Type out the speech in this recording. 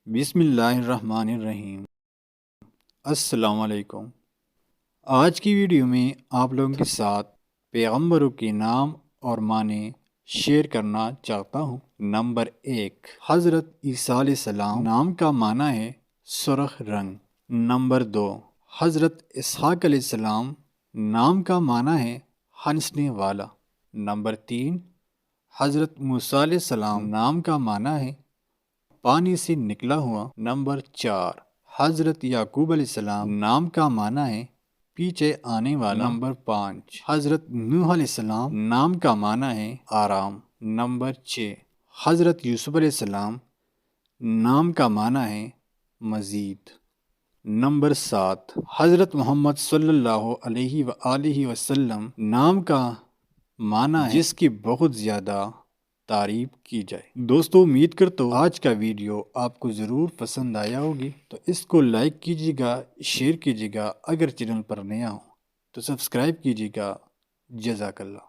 بسم اللہ الرحمن الرحیم۔ السلام علیکم۔ آج کی ویڈیو میں آپ لوگوں کے ساتھ پیغمبروں کے نام اور معنی شیئر کرنا چاہتا ہوں۔ نمبر 1، حضرت عیسیٰ علیہ السلام، نام کا معنی ہے سرخ رنگ۔ نمبر 2، حضرت اسحاق علیہ السلام، نام کا معنی ہے ہنسنے والا۔ نمبر 3، حضرت موسیٰ علیہ السلام، نام کا معنی ہے پانی سے نکلا ہوا۔ نمبر 4، حضرت یعقوب علیہ السلام، نام کا معنی ہے پیچھے آنے والا۔ نمبر 5، حضرت نوح علیہ السلام، نام کا معنی ہے آرام۔ نمبر 6، حضرت یوسف علیہ السلام، نام کا معنی ہے مزید۔ نمبر 7، حضرت محمد صلی اللہ علیہ وآلہ وسلم، نام کا معنی ہے جس کی بہت زیادہ تعریف کی جائے۔ دوستو، امید کرتا ہوں آج کا ویڈیو آپ کو ضرور پسند آیا ہوگی، تو اس کو لائک کیجیے گا، شیئر کیجیے گا، اگر چینل پر نیا ہو تو سبسکرائب کیجیے گا۔ جزاک اللہ۔